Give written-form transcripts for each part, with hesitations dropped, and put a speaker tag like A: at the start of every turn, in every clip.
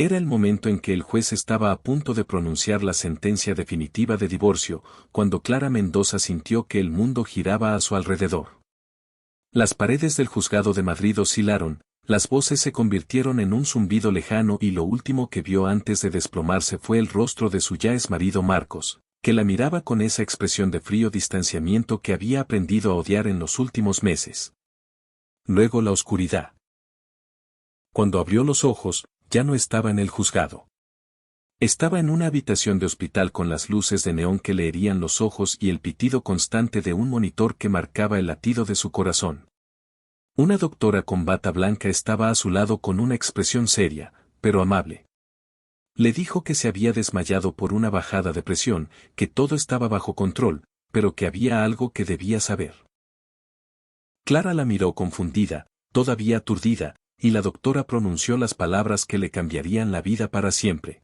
A: Era el momento en que el juez estaba a punto de pronunciar la sentencia definitiva de divorcio, cuando Clara Mendoza sintió que el mundo giraba a su alrededor. Las paredes del juzgado de Madrid oscilaron, las voces se convirtieron en un zumbido lejano y lo último que vio antes de desplomarse fue el rostro de su ya exmarido Marcos, que la miraba con esa expresión de frío distanciamiento que había aprendido a odiar en los últimos meses. Luego la oscuridad. Cuando abrió los ojos, ya no estaba en el juzgado. Estaba en una habitación de hospital con las luces de neón que le herían los ojos y el pitido constante de un monitor que marcaba el latido de su corazón. Una doctora con bata blanca estaba a su lado con una expresión seria, pero amable. Le dijo que se había desmayado por una bajada de presión, que todo estaba bajo control, pero que había algo que debía saber. Clara la miró confundida, todavía aturdida, y la doctora pronunció las palabras que le cambiarían la vida para siempre.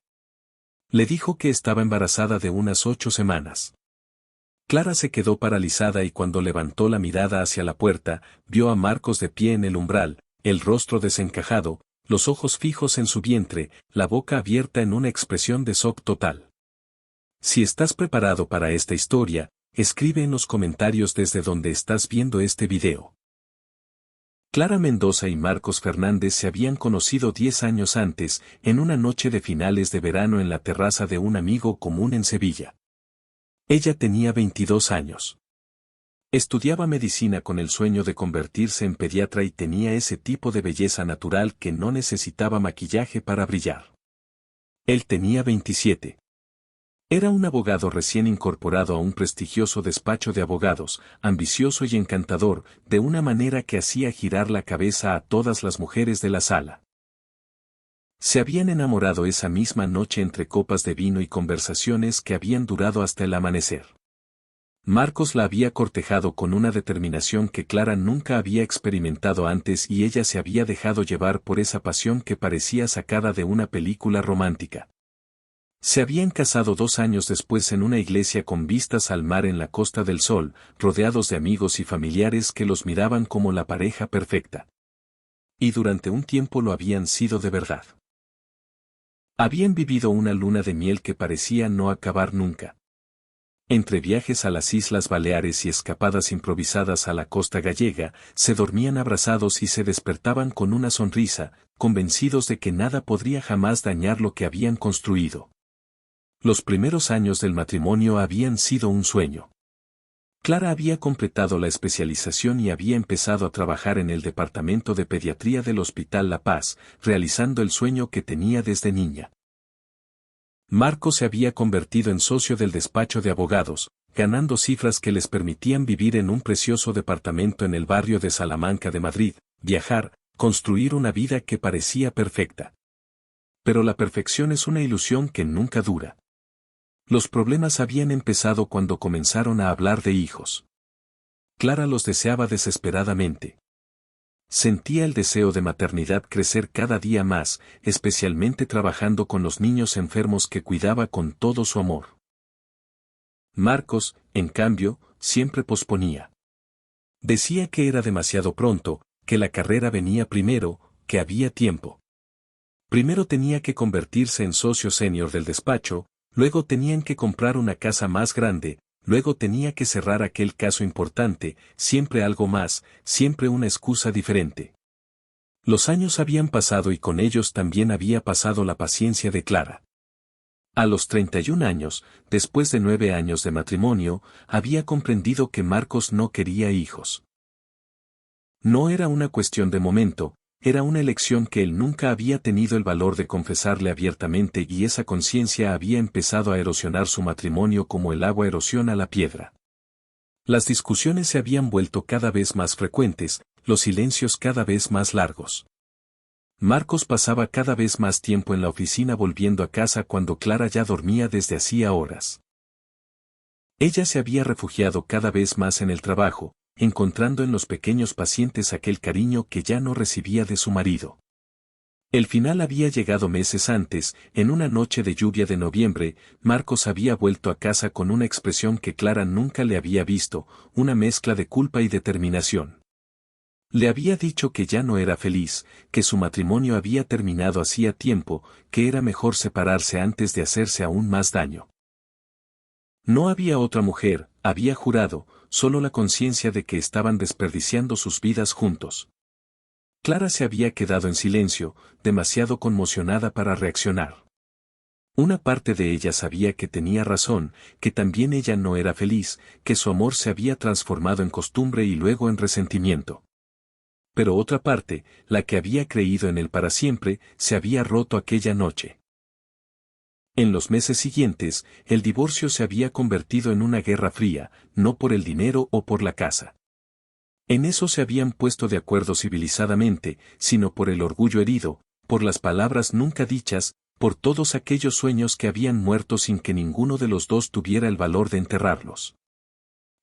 A: Le dijo que estaba embarazada de unas 8 semanas. Clara se quedó paralizada y cuando levantó la mirada hacia la puerta, vio a Marcos de pie en el umbral, el rostro desencajado, los ojos fijos en su vientre, la boca abierta en una expresión de shock total. Si estás preparado para esta historia, escribe en los comentarios desde donde estás viendo este video. Clara Mendoza y Marcos Fernández se habían conocido 10 años antes, en una noche de finales de verano en la terraza de un amigo común en Sevilla. Ella tenía 22 años. Estudiaba medicina con el sueño de convertirse en pediatra y tenía ese tipo de belleza natural que no necesitaba maquillaje para brillar. Él tenía 27. Era un abogado recién incorporado a un prestigioso despacho de abogados, ambicioso y encantador, de una manera que hacía girar la cabeza a todas las mujeres de la sala. Se habían enamorado esa misma noche entre copas de vino y conversaciones que habían durado hasta el amanecer. Marcos la había cortejado con una determinación que Clara nunca había experimentado antes y ella se había dejado llevar por esa pasión que parecía sacada de una película romántica. Se habían casado 2 años después en una iglesia con vistas al mar en la Costa del Sol, rodeados de amigos y familiares que los miraban como la pareja perfecta. Y durante un tiempo lo habían sido de verdad. Habían vivido una luna de miel que parecía no acabar nunca. Entre viajes a las Islas Baleares y escapadas improvisadas a la costa gallega, se dormían abrazados y se despertaban con una sonrisa, convencidos de que nada podría jamás dañar lo que habían construido. Los primeros años del matrimonio habían sido un sueño. Clara había completado la especialización y había empezado a trabajar en el departamento de pediatría del Hospital La Paz, realizando el sueño que tenía desde niña. Marcos se había convertido en socio del despacho de abogados, ganando cifras que les permitían vivir en un precioso departamento en el barrio de Salamanca de Madrid, viajar, construir una vida que parecía perfecta. Pero la perfección es una ilusión que nunca dura. Los problemas habían empezado cuando comenzaron a hablar de hijos. Clara los deseaba desesperadamente. Sentía el deseo de maternidad crecer cada día más, especialmente trabajando con los niños enfermos que cuidaba con todo su amor. Marcos, en cambio, siempre posponía. Decía que era demasiado pronto, que la carrera venía primero, que había tiempo. Primero tenía que convertirse en socio senior del despacho, luego tenían que comprar una casa más grande, luego tenía que cerrar aquel caso importante, siempre algo más, siempre una excusa diferente. Los años habían pasado y con ellos también había pasado la paciencia de Clara. A los 31 años, después de 9 años de matrimonio, había comprendido que Marcos no quería hijos. No era una cuestión de momento, era una elección que él nunca había tenido el valor de confesarle abiertamente y esa conciencia había empezado a erosionar su matrimonio como el agua erosiona la piedra. Las discusiones se habían vuelto cada vez más frecuentes, los silencios cada vez más largos. Marcos pasaba cada vez más tiempo en la oficina volviendo a casa cuando Clara ya dormía desde hacía horas. Ella se había refugiado cada vez más en el trabajo, encontrando en los pequeños pacientes aquel cariño que ya no recibía de su marido. El final había llegado meses antes, en una noche de lluvia de noviembre, Marcos había vuelto a casa con una expresión que Clara nunca le había visto, una mezcla de culpa y determinación. Le había dicho que ya no era feliz, que su matrimonio había terminado hacía tiempo, que era mejor separarse antes de hacerse aún más daño. No había otra mujer, había jurado, solo la conciencia de que estaban desperdiciando sus vidas juntos. Clara se había quedado en silencio, demasiado conmocionada para reaccionar. Una parte de ella sabía que tenía razón, que también ella no era feliz, que su amor se había transformado en costumbre y luego en resentimiento. Pero otra parte, la que había creído en él para siempre, se había roto aquella noche. En los meses siguientes, el divorcio se había convertido en una guerra fría, no por el dinero o por la casa. En eso se habían puesto de acuerdo civilizadamente, sino por el orgullo herido, por las palabras nunca dichas, por todos aquellos sueños que habían muerto sin que ninguno de los dos tuviera el valor de enterrarlos.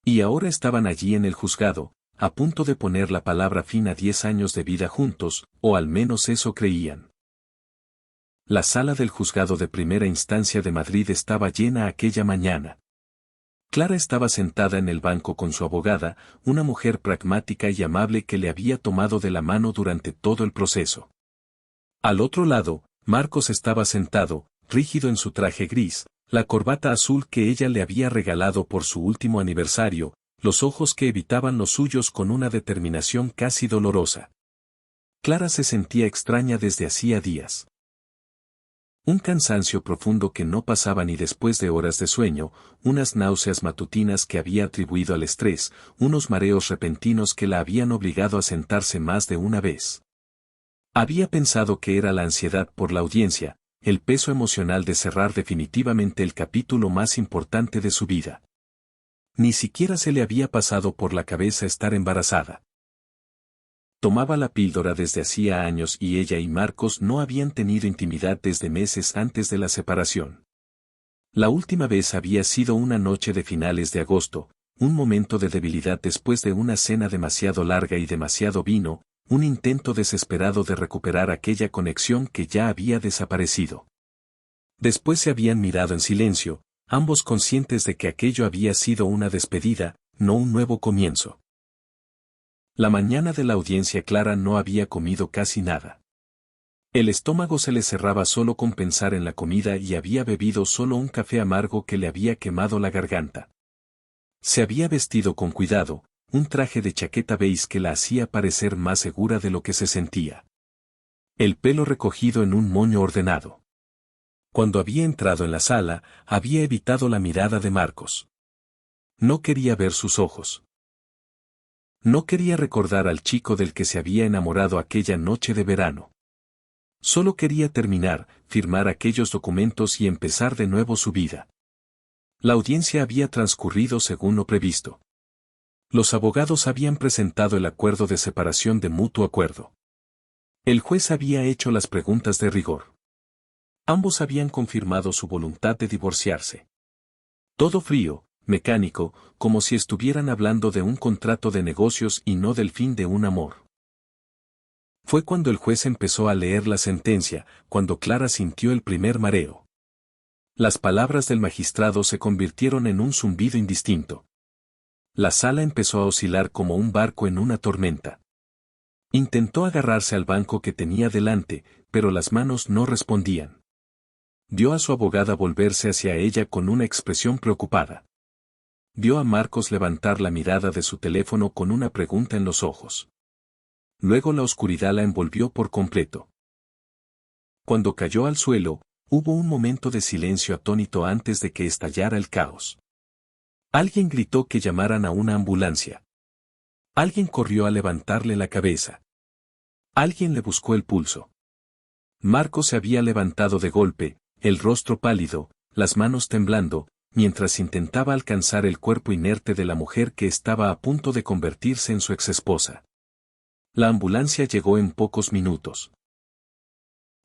A: Y ahora estaban allí en el juzgado, a punto de poner la palabra fin a 10 años de vida juntos, o al menos eso creían. La sala del juzgado de primera instancia de Madrid estaba llena aquella mañana. Clara estaba sentada en el banco con su abogada, una mujer pragmática y amable que le había tomado de la mano durante todo el proceso. Al otro lado, Marcos estaba sentado, rígido en su traje gris, la corbata azul que ella le había regalado por su último aniversario, los ojos que evitaban los suyos con una determinación casi dolorosa. Clara se sentía extraña desde hacía días. Un cansancio profundo que no pasaba ni después de horas de sueño, unas náuseas matutinas que había atribuido al estrés, unos mareos repentinos que la habían obligado a sentarse más de una vez. Había pensado que era la ansiedad por la audiencia, el peso emocional de cerrar definitivamente el capítulo más importante de su vida. Ni siquiera se le había pasado por la cabeza estar embarazada. Tomaba la píldora desde hacía años y ella y Marcos no habían tenido intimidad desde meses antes de la separación. La última vez había sido una noche de finales de agosto, un momento de debilidad después de una cena demasiado larga y demasiado vino, un intento desesperado de recuperar aquella conexión que ya había desaparecido. Después se habían mirado en silencio, ambos conscientes de que aquello había sido una despedida, no un nuevo comienzo. La mañana de la audiencia Clara no había comido casi nada. El estómago se le cerraba solo con pensar en la comida y había bebido solo un café amargo que le había quemado la garganta. Se había vestido con cuidado, un traje de chaqueta beige que la hacía parecer más segura de lo que se sentía. El pelo recogido en un moño ordenado. Cuando había entrado en la sala, había evitado la mirada de Marcos. No quería ver sus ojos. No quería recordar al chico del que se había enamorado aquella noche de verano. Solo quería terminar, firmar aquellos documentos y empezar de nuevo su vida. La audiencia había transcurrido según lo previsto. Los abogados habían presentado el acuerdo de separación de mutuo acuerdo. El juez había hecho las preguntas de rigor. Ambos habían confirmado su voluntad de divorciarse. Todo frío, mecánico, como si estuvieran hablando de un contrato de negocios y no del fin de un amor. Fue cuando el juez empezó a leer la sentencia, cuando Clara sintió el primer mareo. Las palabras del magistrado se convirtieron en un zumbido indistinto. La sala empezó a oscilar como un barco en una tormenta. Intentó agarrarse al banco que tenía delante, pero las manos no respondían. Vio a su abogada volverse hacia ella con una expresión preocupada. Vio a Marcos levantar la mirada de su teléfono con una pregunta en los ojos. Luego la oscuridad la envolvió por completo. Cuando cayó al suelo, hubo un momento de silencio atónito antes de que estallara el caos. Alguien gritó que llamaran a una ambulancia. Alguien corrió a levantarle la cabeza. Alguien le buscó el pulso. Marcos se había levantado de golpe, el rostro pálido, las manos temblando, mientras intentaba alcanzar el cuerpo inerte de la mujer que estaba a punto de convertirse en su exesposa. La ambulancia llegó en pocos minutos.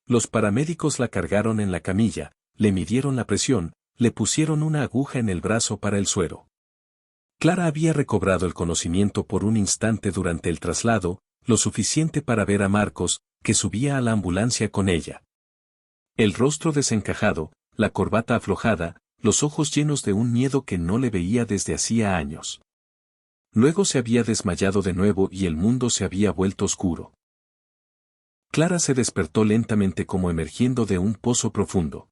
A: Los paramédicos la cargaron en la camilla, le midieron la presión, le pusieron una aguja en el brazo para el suero. Clara había recobrado el conocimiento por un instante durante el traslado, lo suficiente para ver a Marcos, que subía a la ambulancia con ella. El rostro desencajado, la corbata aflojada, los ojos llenos de un miedo que no le veía desde hacía años. Luego se había desmayado de nuevo y el mundo se había vuelto oscuro. Clara se despertó lentamente como emergiendo de un pozo profundo.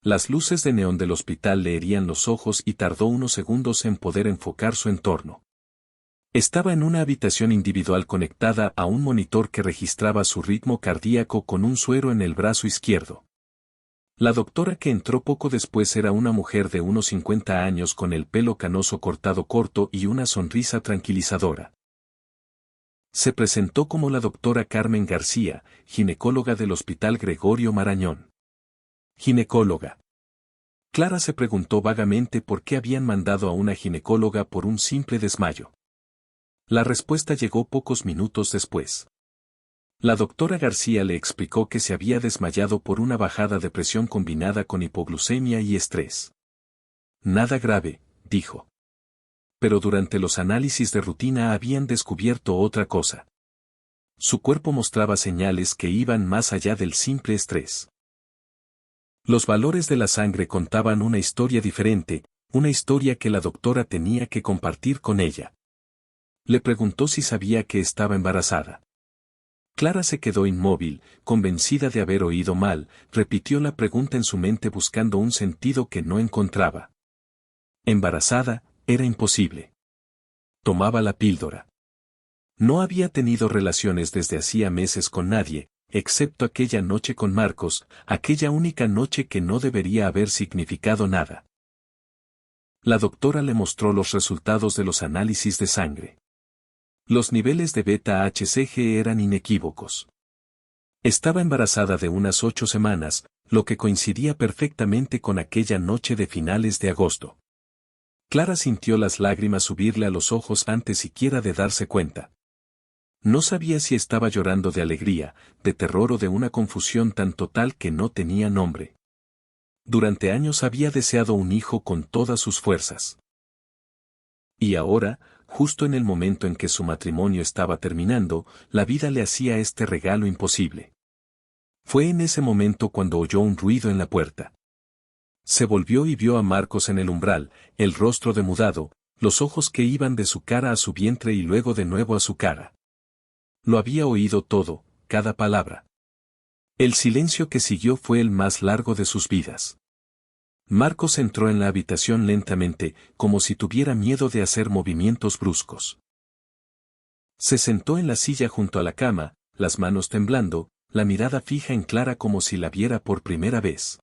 A: Las luces de neón del hospital le herían los ojos y tardó unos segundos en poder enfocar su entorno. Estaba en una habitación individual conectada a un monitor que registraba su ritmo cardíaco con un suero en el brazo izquierdo. La doctora que entró poco después era una mujer de unos 50 años con el pelo canoso cortado corto y una sonrisa tranquilizadora. Se presentó como la doctora Carmen García, ginecóloga del Hospital Gregorio Marañón. Ginecóloga. Clara se preguntó vagamente por qué habían mandado a una ginecóloga por un simple desmayo. La respuesta llegó pocos minutos después. La doctora García le explicó que se había desmayado por una bajada de presión combinada con hipoglucemia y estrés. Nada grave, dijo. Pero durante los análisis de rutina habían descubierto otra cosa. Su cuerpo mostraba señales que iban más allá del simple estrés. Los valores de la sangre contaban una historia diferente, una historia que la doctora tenía que compartir con ella. Le preguntó si sabía que estaba embarazada. Clara se quedó inmóvil, convencida de haber oído mal, repitió la pregunta en su mente buscando un sentido que no encontraba. Embarazada, era imposible. Tomaba la píldora. No había tenido relaciones desde hacía meses con nadie, excepto aquella noche con Marcos, aquella única noche que no debería haber significado nada. La doctora le mostró los resultados de los análisis de sangre. Los niveles de beta-HCG eran inequívocos. Estaba embarazada de unas 8 semanas, lo que coincidía perfectamente con aquella noche de finales de agosto. Clara sintió las lágrimas subirle a los ojos antes siquiera de darse cuenta. No sabía si estaba llorando de alegría, de terror o de una confusión tan total que no tenía nombre. Durante años había deseado un hijo con todas sus fuerzas. Y ahora, justo en el momento en que su matrimonio estaba terminando, la vida le hacía este regalo imposible. Fue en ese momento cuando oyó un ruido en la puerta. Se volvió y vio a Marcos en el umbral, el rostro demudado, los ojos que iban de su cara a su vientre y luego de nuevo a su cara. Lo había oído todo, cada palabra. El silencio que siguió fue el más largo de sus vidas. Marcos entró en la habitación lentamente, como si tuviera miedo de hacer movimientos bruscos. Se sentó en la silla junto a la cama, las manos temblando, la mirada fija en Clara como si la viera por primera vez.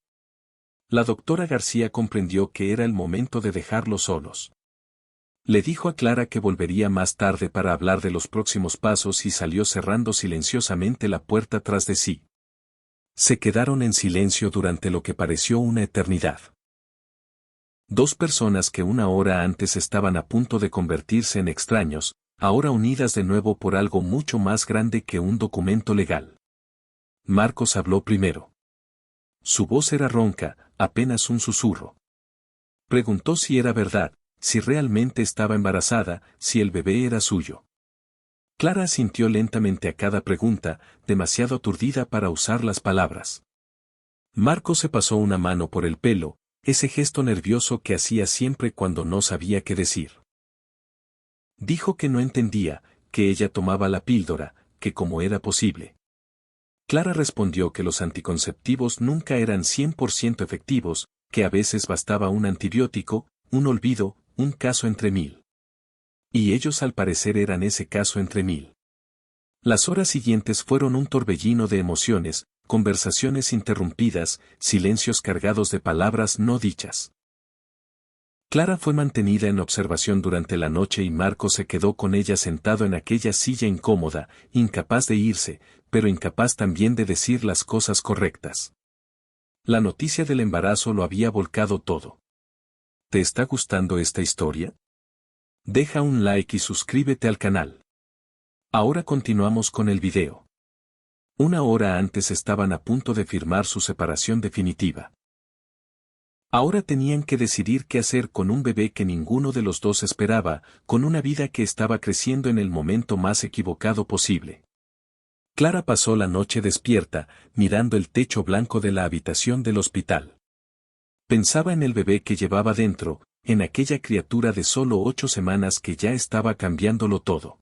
A: La doctora García comprendió que era el momento de dejarlos solos. Le dijo a Clara que volvería más tarde para hablar de los próximos pasos y salió cerrando silenciosamente la puerta tras de sí. Se quedaron en silencio durante lo que pareció una eternidad. Dos personas que una hora antes estaban a punto de convertirse en extraños, ahora unidas de nuevo por algo mucho más grande que un documento legal. Marcos habló primero. Su voz era ronca, apenas un susurro. Preguntó si era verdad, si realmente estaba embarazada, si el bebé era suyo. Clara asintió lentamente a cada pregunta, demasiado aturdida para usar las palabras. Marcos se pasó una mano por el pelo, ese gesto nervioso que hacía siempre cuando no sabía qué decir. Dijo que no entendía, que ella tomaba la píldora, que cómo era posible. Clara respondió que los anticonceptivos nunca eran 100% efectivos, que a veces bastaba un antibiótico, un olvido, un caso entre 1000. Y ellos al parecer eran ese caso entre 1000. Las horas siguientes fueron un torbellino de emociones, conversaciones interrumpidas, silencios cargados de palabras no dichas. Clara fue mantenida en observación durante la noche y Marco se quedó con ella sentado en aquella silla incómoda, incapaz de irse, pero incapaz también de decir las cosas correctas. La noticia del embarazo lo había volcado todo. ¿Te está gustando esta historia? Deja un like y suscríbete al canal. Ahora continuamos con el video. Una hora antes estaban a punto de firmar su separación definitiva. Ahora tenían que decidir qué hacer con un bebé que ninguno de los dos esperaba, con una vida que estaba creciendo en el momento más equivocado posible. Clara pasó la noche despierta, mirando el techo blanco de la habitación del hospital. Pensaba en el bebé que llevaba dentro, en aquella criatura de solo 8 semanas que ya estaba cambiándolo todo.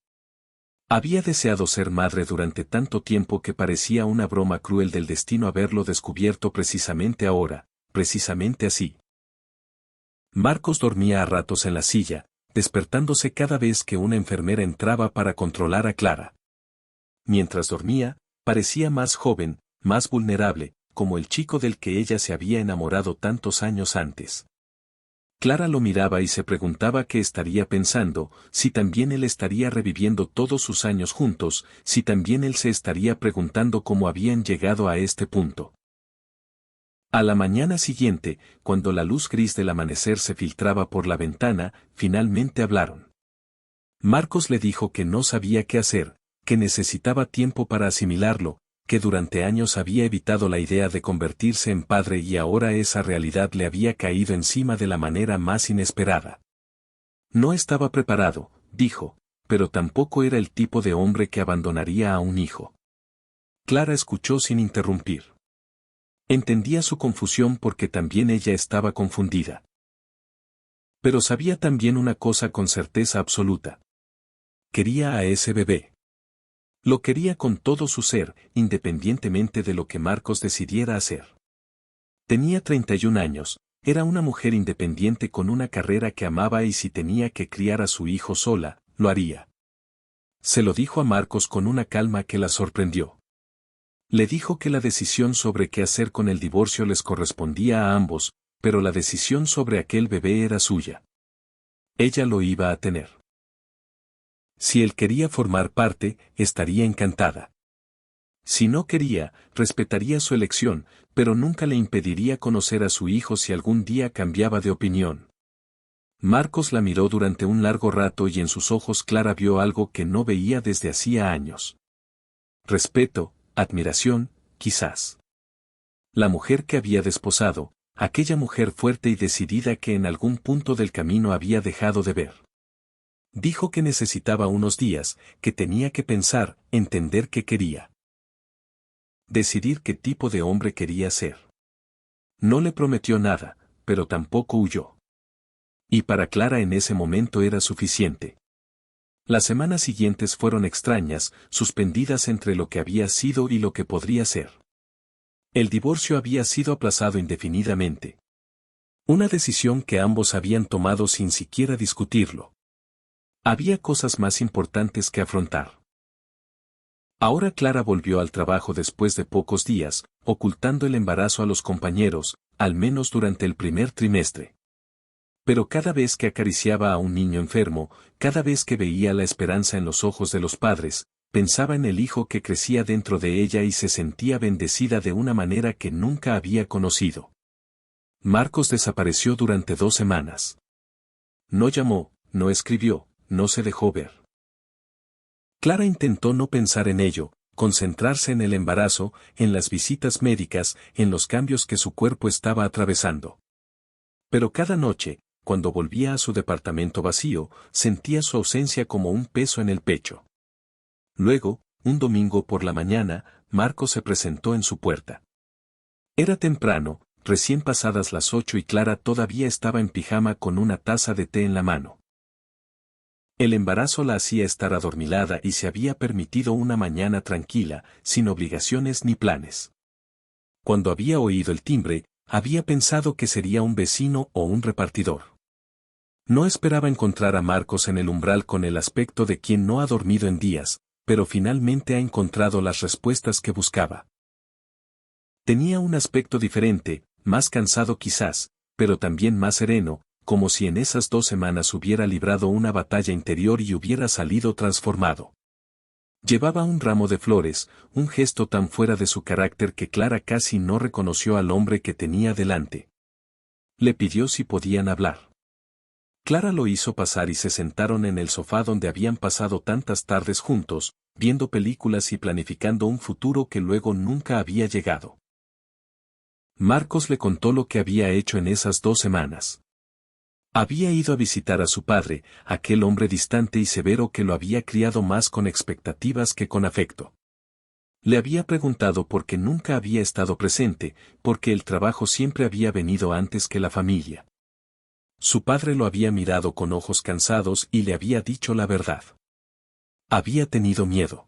A: Había deseado ser madre durante tanto tiempo que parecía una broma cruel del destino haberlo descubierto precisamente ahora, precisamente así. Marcos dormía a ratos en la silla, despertándose cada vez que una enfermera entraba para controlar a Clara. Mientras dormía, parecía más joven, más vulnerable, como el chico del que ella se había enamorado tantos años antes. Clara lo miraba y se preguntaba qué estaría pensando, si también él estaría reviviendo todos sus años juntos, si también él se estaría preguntando cómo habían llegado a este punto. A la mañana siguiente, cuando la luz gris del amanecer se filtraba por la ventana, finalmente hablaron. Marcos le dijo que no sabía qué hacer, que necesitaba tiempo para asimilarlo, que durante años había evitado la idea de convertirse en padre y ahora esa realidad le había caído encima de la manera más inesperada. No estaba preparado, dijo, pero tampoco era el tipo de hombre que abandonaría a un hijo. Clara escuchó sin interrumpir. Entendía su confusión porque también ella estaba confundida. Pero sabía también una cosa con certeza absoluta. Quería a ese bebé. Lo quería con todo su ser, independientemente de lo que Marcos decidiera hacer. Tenía 31 años, era una mujer independiente con una carrera que amaba y si tenía que criar a su hijo sola, lo haría. Se lo dijo a Marcos con una calma que la sorprendió. Le dijo que la decisión sobre qué hacer con el divorcio les correspondía a ambos, pero la decisión sobre aquel bebé era suya. Ella lo iba a tener. Si él quería formar parte, estaría encantada. Si no quería, respetaría su elección, pero nunca le impediría conocer a su hijo si algún día cambiaba de opinión. Marcos la miró durante un largo rato y en sus ojos Clara vio algo que no veía desde hacía años. Respeto, admiración, quizás. La mujer que había desposado, aquella mujer fuerte y decidida que en algún punto del camino había dejado de ver. Dijo que necesitaba unos días, que tenía que pensar, entender qué quería. Decidir qué tipo de hombre quería ser. No le prometió nada, pero tampoco huyó. Y para Clara en ese momento era suficiente. Las semanas siguientes fueron extrañas, suspendidas entre lo que había sido y lo que podría ser. El divorcio había sido aplazado indefinidamente. Una decisión que ambos habían tomado sin siquiera discutirlo. Había cosas más importantes que afrontar. Ahora Clara volvió al trabajo después de pocos días, ocultando el embarazo a los compañeros, al menos durante el primer trimestre. Pero cada vez que acariciaba a un niño enfermo, cada vez que veía la esperanza en los ojos de los padres, pensaba en el hijo que crecía dentro de ella y se sentía bendecida de una manera que nunca había conocido. Marcos desapareció durante 2 semanas. No llamó, no escribió, no se dejó ver. Clara intentó no pensar en ello, concentrarse en el embarazo, en las visitas médicas, en los cambios que su cuerpo estaba atravesando. Pero cada noche, cuando volvía a su departamento vacío, sentía su ausencia como un peso en el pecho. Luego, un domingo por la mañana, Marcos se presentó en su puerta. Era temprano, recién pasadas las 8 y Clara todavía estaba en pijama con una taza de té en la mano. El embarazo la hacía estar adormilada y se había permitido una mañana tranquila, sin obligaciones ni planes. Cuando había oído el timbre, había pensado que sería un vecino o un repartidor. No esperaba encontrar a Marcos en el umbral con el aspecto de quien no ha dormido en días, pero finalmente ha encontrado las respuestas que buscaba. Tenía un aspecto diferente, más cansado quizás, pero también más sereno, como si en esas 2 semanas hubiera librado una batalla interior y hubiera salido transformado. Llevaba un ramo de flores, un gesto tan fuera de su carácter que Clara casi no reconoció al hombre que tenía delante. Le pidió si podían hablar. Clara lo hizo pasar y se sentaron en el sofá donde habían pasado tantas tardes juntos, viendo películas y planificando un futuro que luego nunca había llegado. Marcos le contó lo que había hecho en esas 2 semanas. Había ido a visitar a su padre, aquel hombre distante y severo que lo había criado más con expectativas que con afecto. Le había preguntado por qué nunca había estado presente, porque el trabajo siempre había venido antes que la familia. Su padre lo había mirado con ojos cansados y le había dicho la verdad. Había tenido miedo.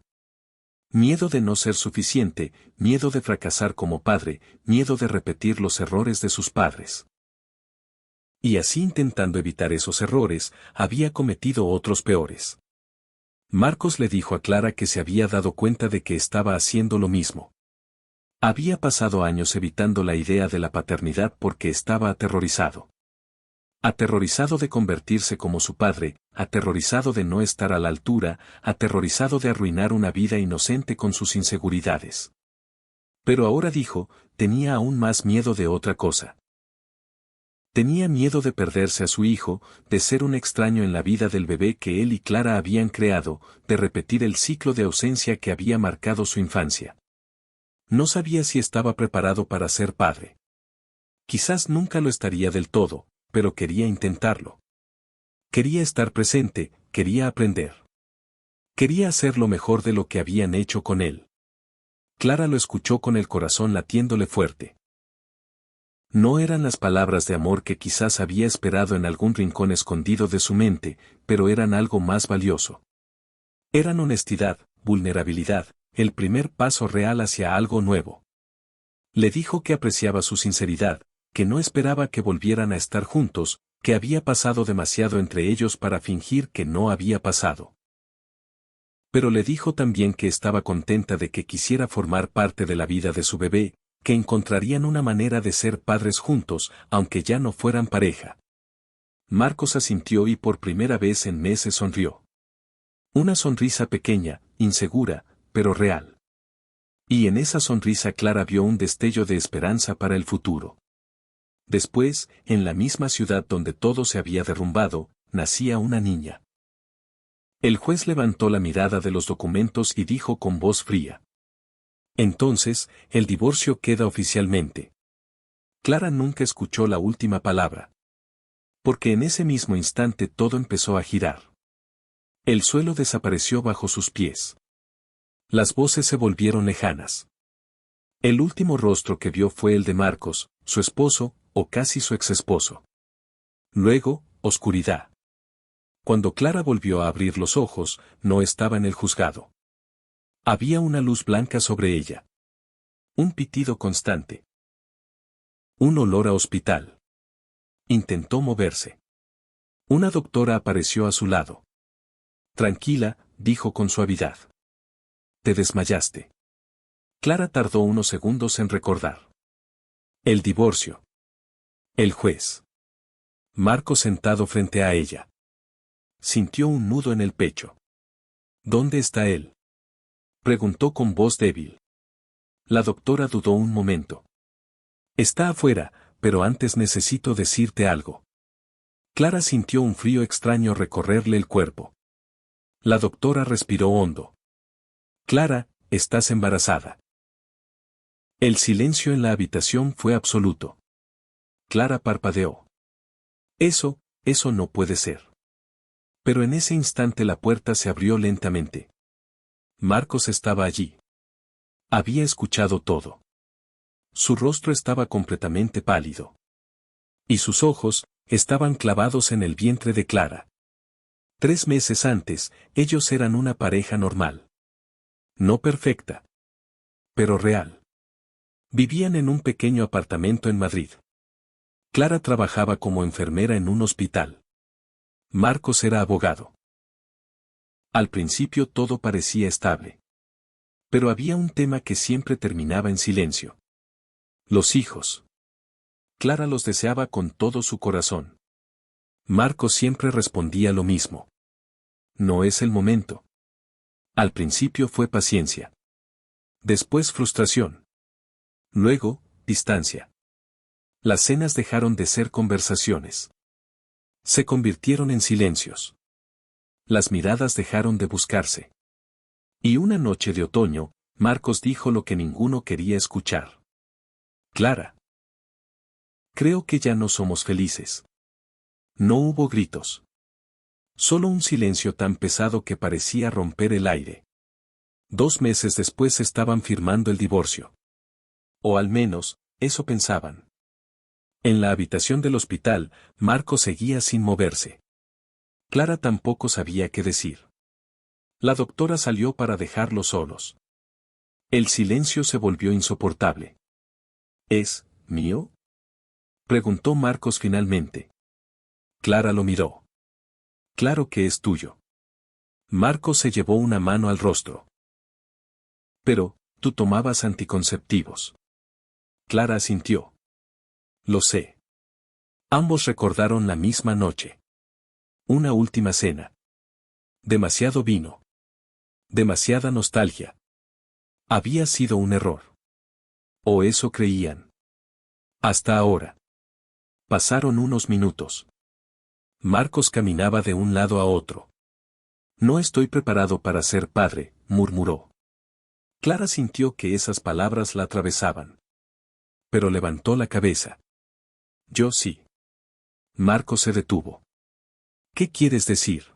A: Miedo de no ser suficiente, miedo de fracasar como padre, miedo de repetir los errores de sus padres. Y así intentando evitar esos errores, había cometido otros peores. Marcos le dijo a Clara que se había dado cuenta de que estaba haciendo lo mismo. Había pasado años evitando la idea de la paternidad porque estaba aterrorizado. Aterrorizado de convertirse como su padre, aterrorizado de no estar a la altura, aterrorizado de arruinar una vida inocente con sus inseguridades. Pero ahora dijo, tenía aún más miedo de otra cosa. Tenía miedo de perderse a su hijo, de ser un extraño en la vida del bebé que él y Clara habían creado, de repetir el ciclo de ausencia que había marcado su infancia. No sabía si estaba preparado para ser padre. Quizás nunca lo estaría del todo, pero quería intentarlo. Quería estar presente, quería aprender. Quería hacer lo mejor de lo que habían hecho con él. Clara lo escuchó con el corazón latiéndole fuerte. No eran las palabras de amor que quizás había esperado en algún rincón escondido de su mente, pero eran algo más valioso. Eran honestidad, vulnerabilidad, el primer paso real hacia algo nuevo. Le dijo que apreciaba su sinceridad, que no esperaba que volvieran a estar juntos, que había pasado demasiado entre ellos para fingir que no había pasado. Pero le dijo también que estaba contenta de que quisiera formar parte de la vida de su bebé, que encontrarían una manera de ser padres juntos, aunque ya no fueran pareja. Marcos asintió y por primera vez en meses sonrió. Una sonrisa pequeña, insegura, pero real. Y en esa sonrisa Clara vio un destello de esperanza para el futuro. Después, en la misma ciudad donde todo se había derrumbado, nacía una niña. El juez levantó la mirada de los documentos y dijo con voz fría. Entonces, el divorcio queda oficialmente. Clara nunca escuchó la última palabra. Porque en ese mismo instante todo empezó a girar. El suelo desapareció bajo sus pies. Las voces se volvieron lejanas. El último rostro que vio fue el de Marcos, su esposo, o casi su exesposo. Luego, oscuridad. Cuando Clara volvió a abrir los ojos, no estaba en el juzgado. Había una luz blanca sobre ella. Un pitido constante. Un olor a hospital. Intentó moverse. Una doctora apareció a su lado. Tranquila, dijo con suavidad. Te desmayaste. Clara tardó unos segundos en recordar. El divorcio. El juez. Marcos sentado frente a ella. Sintió un nudo en el pecho. ¿Dónde está él?, preguntó con voz débil. La doctora dudó un momento. Está afuera, pero antes necesito decirte algo. Clara sintió un frío extraño recorrerle el cuerpo. La doctora respiró hondo. Clara, estás embarazada. El silencio en la habitación fue absoluto. Clara parpadeó. Eso no puede ser. Pero en ese instante la puerta se abrió lentamente. Marcos estaba allí. Había escuchado todo. Su rostro estaba completamente pálido. Y sus ojos estaban clavados en el vientre de Clara. 3 meses antes, ellos eran una pareja normal. No perfecta. Pero real. Vivían en un pequeño apartamento en Madrid. Clara trabajaba como enfermera en un hospital. Marcos era abogado. Al principio todo parecía estable. Pero había un tema que siempre terminaba en silencio. Los hijos. Clara los deseaba con todo su corazón. Marcos siempre respondía lo mismo. No es el momento. Al principio fue paciencia. Después frustración. Luego, distancia. Las cenas dejaron de ser conversaciones. Se convirtieron en silencios. Las miradas dejaron de buscarse. Y una noche de otoño, Marcos dijo lo que ninguno quería escuchar. Clara. Creo que ya no somos felices. No hubo gritos. Solo un silencio tan pesado que parecía romper el aire. 2 meses después estaban firmando el divorcio. O al menos, eso pensaban. En la habitación del hospital, Marcos seguía sin moverse. Clara tampoco sabía qué decir. La doctora salió para dejarlos solos. El silencio se volvió insoportable. ¿Es mío?, preguntó Marcos finalmente. Clara lo miró. Claro que es tuyo. Marcos se llevó una mano al rostro. Pero, tú tomabas anticonceptivos. Clara asintió. Lo sé. Ambos recordaron la misma noche. Una última cena. Demasiado vino. Demasiada nostalgia. Había sido un error. O eso creían. Hasta ahora. Pasaron unos minutos. Marcos caminaba de un lado a otro. No estoy preparado para ser padre, murmuró. Clara sintió que esas palabras la atravesaban. Pero levantó la cabeza. Yo sí. Marcos se detuvo. ¿Qué quieres decir?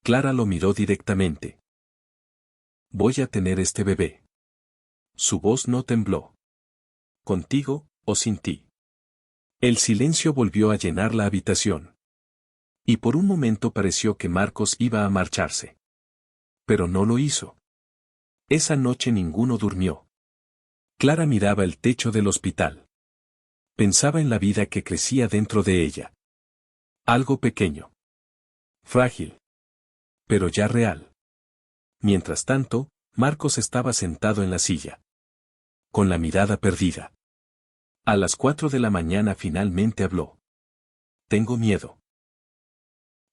A: Clara lo miró directamente. Voy a tener este bebé. Su voz no tembló. ¿Contigo, o sin ti? El silencio volvió a llenar la habitación. Y por un momento pareció que Marcos iba a marcharse. Pero no lo hizo. Esa noche ninguno durmió. Clara miraba el techo del hospital. Pensaba en la vida que crecía dentro de ella. Algo pequeño. Frágil. Pero ya real. Mientras tanto, Marcos estaba sentado en la silla. Con la mirada perdida. A las 4 de la mañana finalmente habló. Tengo miedo.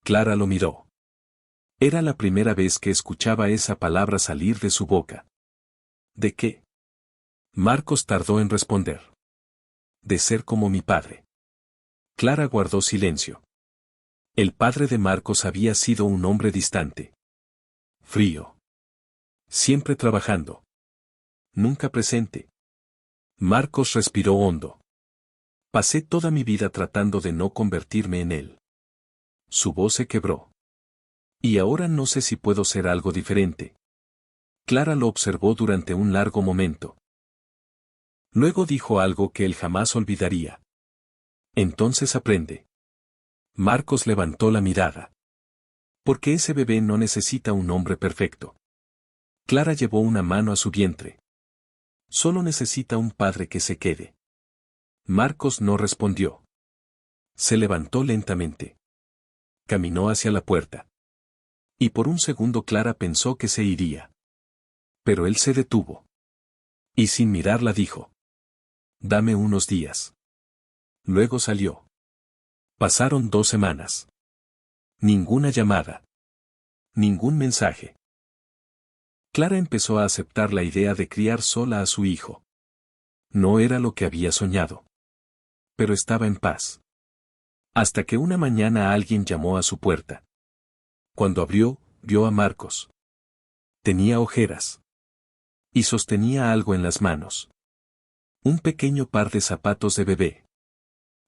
A: Clara lo miró. Era la primera vez que escuchaba esa palabra salir de su boca. ¿De qué? Marcos tardó en responder. De ser como mi padre. Clara guardó silencio. El padre de Marcos había sido un hombre distante. Frío. Siempre trabajando. Nunca presente. Marcos respiró hondo. Pasé toda mi vida tratando de no convertirme en él. Su voz se quebró. Y ahora no sé si puedo ser algo diferente. Clara lo observó durante un largo momento. Luego dijo algo que él jamás olvidaría. Entonces aprende. Marcos levantó la mirada. Porque ese bebé no necesita un hombre perfecto. Clara llevó una mano a su vientre. Solo necesita un padre que se quede. Marcos no respondió. Se levantó lentamente. Caminó hacia la puerta. Y por un segundo Clara pensó que se iría. Pero él se detuvo. Y sin mirarla dijo. Dame unos días. Luego salió. Pasaron 2 semanas. Ninguna llamada. Ningún mensaje. Clara empezó a aceptar la idea de criar sola a su hijo. No era lo que había soñado. Pero estaba en paz. Hasta que una mañana alguien llamó a su puerta. Cuando abrió, vio a Marcos. Tenía ojeras. Y sostenía algo en las manos. Un pequeño par de zapatos de bebé.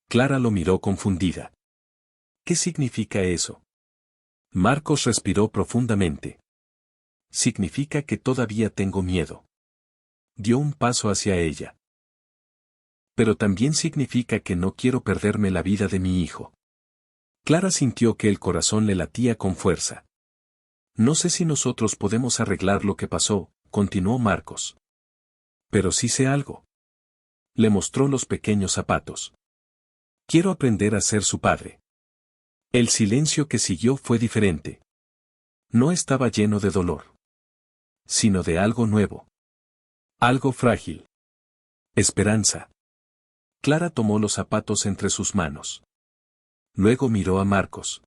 A: Clara lo miró confundida. ¿Qué significa eso? Marcos respiró profundamente. Significa que todavía tengo miedo. Dio un paso hacia ella. Pero también significa que no quiero perderme la vida de mi hijo. Clara sintió que el corazón le latía con fuerza. No sé si nosotros podemos arreglar lo que pasó, continuó Marcos. Pero sí sé algo. Le mostró los pequeños zapatos. Quiero aprender a ser su padre. El silencio que siguió fue diferente. No estaba lleno de dolor. Sino de algo nuevo. Algo frágil. Esperanza. Clara tomó los zapatos entre sus manos. Luego miró a Marcos.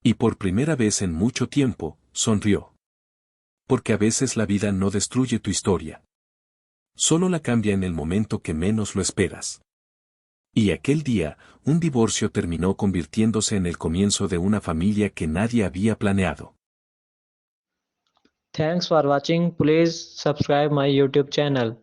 A: Y por primera vez en mucho tiempo, sonrió. Porque a veces la vida no destruye tu historia. Solo la cambia en el momento que menos lo esperas. Y aquel día, un divorcio terminó convirtiéndose en el comienzo de una familia que nadie había planeado.
B: Thanks for watching. Please subscribe my YouTube channel.